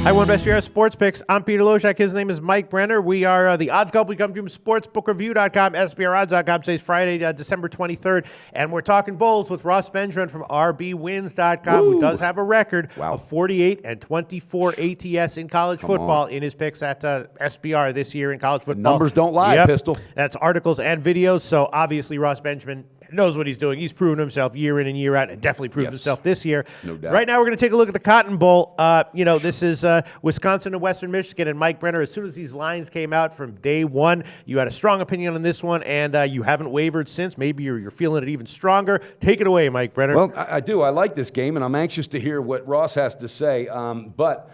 Hi, one best year sports picks. I'm Peter Lojak. His name is Mike Brenner. We are the Odds Couple. We come from sportsbookreview.com, SBRodds.com. Today's Friday, December 23rd, and we're talking bowls with Ross Benjamin from RBWins.com, who does have a record of 48 and 24 ATS in college football in his picks at SBR this year in college football. The numbers don't lie, Pistol. That's articles and videos. So obviously, Ross Benjamin knows what he's doing. He's proven himself year in and year out, and definitely proved himself this year. No doubt. Right now, we're going to take a look at the Cotton Bowl. This is Wisconsin and Western Michigan, and Mike Brenner, as soon as these lines came out from day one, you had a strong opinion on this one, and you haven't wavered since. Maybe you're feeling it even stronger. Take it away, Mike Brenner. Well, I do. I like this game, and I'm anxious to hear what Ross has to say. But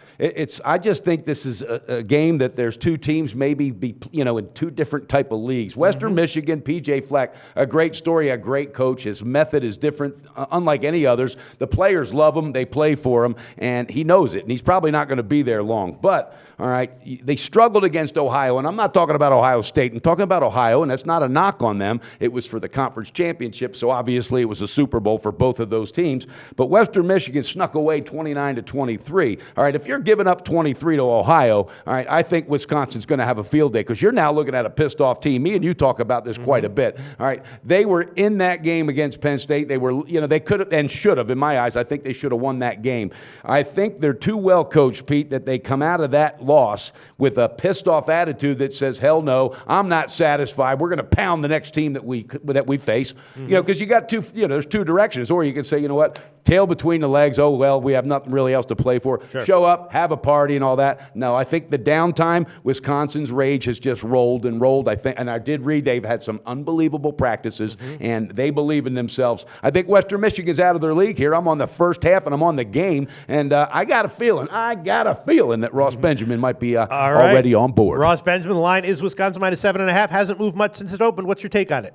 I just think this is a game that there's two teams maybe in two different type of leagues. Western Michigan, P.J. Fleck, a great story, a great coach. His method is different, unlike any others. The players love him. They play for him, and he knows it, and he's probably not going to be there long. But, all right, they struggled against Ohio, and I'm not talking about Ohio State. I'm talking about Ohio, and that's not a knock on them. It was for the conference championship, so obviously it was a Super Bowl for both of those teams. But Western Michigan snuck away 29-23. All right, if you're giving up 23 to Ohio, all right, I think Wisconsin's going to have a field day because you're now looking at a pissed-off team. Me and you talk about this quite a bit. All right, they were in that game against Penn State. They were, they could have and should have, in my eyes. I think they should have won that game. I think they're too well coached, Pete, that they come out of that loss with a pissed-off attitude that says, hell no, I'm not satisfied. We're going to pound the next team that we face. Because you got there's two directions. Or you can say, you know what, tail between the legs, oh, well, we have nothing really else to play for. Sure. Show up, have a party and all that. No, I think the downtime, Wisconsin's rage has just rolled and rolled. I think, and I did read they've had some unbelievable practices, and they believe in themselves. I think Western Michigan's out of their league here. I'm on the first half, and I'm on the game, and I got a feeling that Ross Benjamin might be already on board. Ross Benjamin, the line is Wisconsin minus 7.5. Hasn't moved much since it opened. What's your take on it?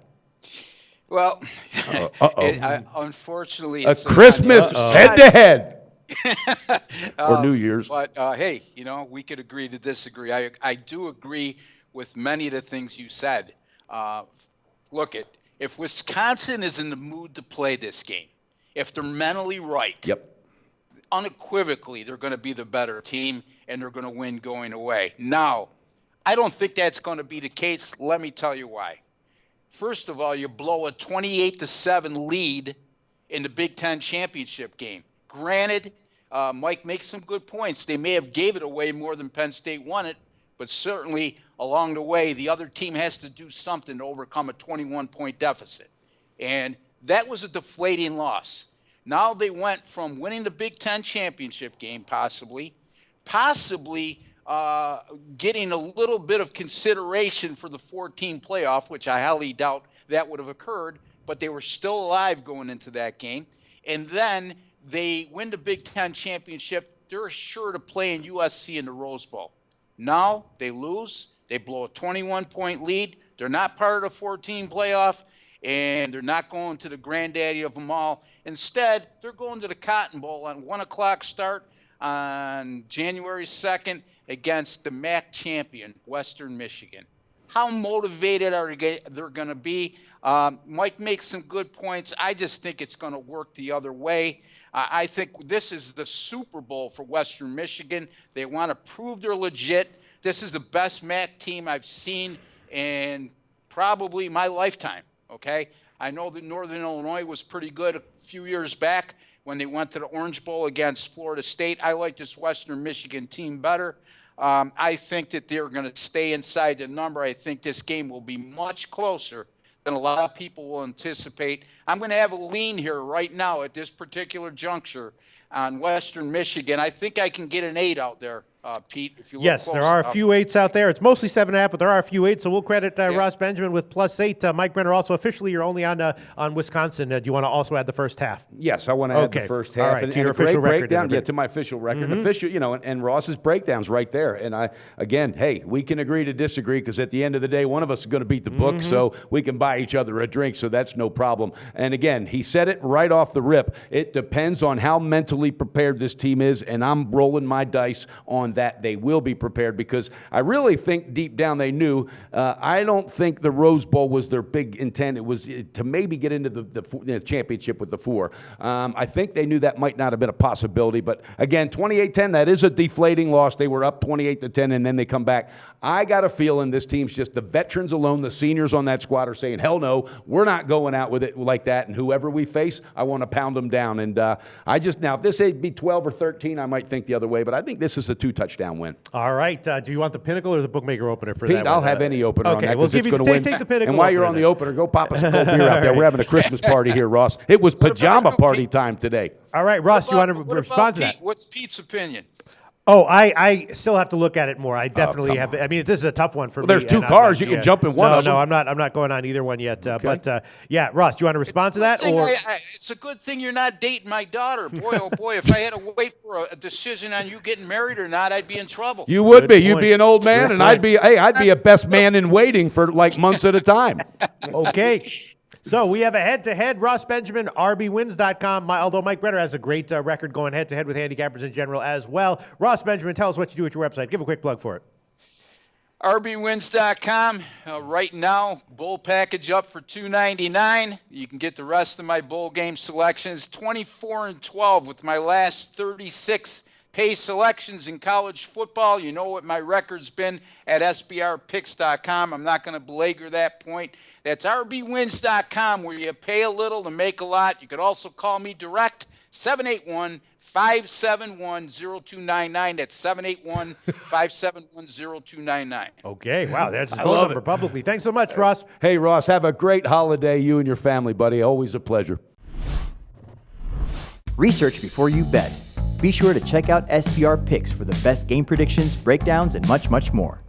Well, unfortunately, it's a Christmas head-to-head. Or New Year's. But, hey, we could agree to disagree. I do agree with many of the things you said. If Wisconsin is in the mood to play this game, if they're mentally right, unequivocally they're going to be the better team, and they're going to win going away. Now, I don't think that's going to be the case. Let me tell you why. First of all, you blow a 28-7 lead in the Big Ten championship game. Granted, Mike makes some good points. They may have gave it away more than Penn State won it, but certainly along the way, the other team has to do something to overcome a 21-point deficit. And that was a deflating loss. Now they went from winning the Big Ten championship game, possibly getting a little bit of consideration for the 14 playoff, which I highly doubt that would have occurred, but they were still alive going into that game. And then they win the Big Ten championship. They're sure to play in USC in the Rose Bowl. Now they lose. They blow a 21-point lead. They're not part of the 14 playoff, and they're not going to the granddaddy of them all. Instead, they're going to the Cotton Bowl on 1 o'clock start on January 2nd against the MAC champion, Western Michigan. How motivated are they going to be? Mike makes some good points. I just think it's going to work the other way. I think this is the Super Bowl for Western Michigan. They want to prove they're legit. This is the best MAC team I've seen in probably my lifetime, okay? I know that Northern Illinois was pretty good a few years back when they went to the Orange Bowl against Florida State. I like this Western Michigan team better. I think that they're going to stay inside the number. I think this game will be much closer than a lot of people will anticipate. I'm going to have a lean here right now at this particular juncture on Western Michigan. I think I can get an 8 out there, Pete, if you look Yes, close there are enough. a few 8s out there. It's mostly 7.5, but there are a few 8s, so we'll credit Ross Benjamin with +8. Mike Brenner, also officially you're only on Wisconsin. Do you want to also add the first half? Yes, I want to add the first half. All right, and, to your and a great official record. breakdown. Yeah, to my official record. And Ross's breakdown's right there. And hey, we can agree to disagree because at the end of the day, one of us is going to beat the book, so we can buy each other a drink, so that's no problem. And again, he said it right off the rip. It depends on how mentally mentally prepared this team is, and I'm rolling my dice on that they will be prepared, because I really think deep down they knew. I don't think the Rose Bowl was their big intent. It was to maybe get into the championship with the 4. I think they knew that might not have been a possibility, but again, 28-10, that is a deflating loss. They were up 28-10, and then they come back. I got a feeling this team's just the veterans alone, the seniors on that squad are saying, hell no, we're not going out with it like that, and whoever we face, I want to pound them down. And now, if this would be 12 or 13, I might think the other way, but I think this is a 2-touchdown win. All right. Do you want the Pinnacle or the bookmaker opener for Pete, that? I'll have any opener on that, we'll because it's going to win. Take the Pinnacle. And while you're on the opener, go pop us a cold beer out there. We're having a Christmas party here, Ross. It was pajama party time today. All right, Ross, you want to respond to that? What's Pete's opinion? Oh, I still have to look at it more. I definitely have. I mean, this is a tough one for me. There's 2 cars. You can jump in one of them. No, I'm not going on either one yet. But yeah, Ross, do you want to respond to that? It's a good thing you're not dating my daughter. Boy, oh boy, if I had to wait for a decision on you getting married or not, I'd be in trouble. You would be. You'd be an old man, and I'd be a best man in waiting for like months at a time. Okay. So we have a head-to-head. Ross Benjamin, rbwins.com. Although Mike Brenner has a great record going head-to-head with handicappers in general as well. Ross Benjamin, tell us what you do at your website. Give a quick plug for it. rbwins.com. Right now, bowl package up for $2.99. You can get the rest of my bowl game selections. 24-12 with my last 36 pay selections in college football. You know what my record's been at sbrpicks.com. I'm not going to belabor that point. That's rbwins.com, where you pay a little to make a lot. You could also call me direct, 781-571-0299. That's 781-571-0299. Okay, wow, that's his phone number publicly. Thanks so much, Ross. Hey, Ross, have a great holiday, you and your family, buddy. Always a pleasure. Research before you bet. Be sure to check out SPR Picks for the best game predictions, breakdowns, and much, much more.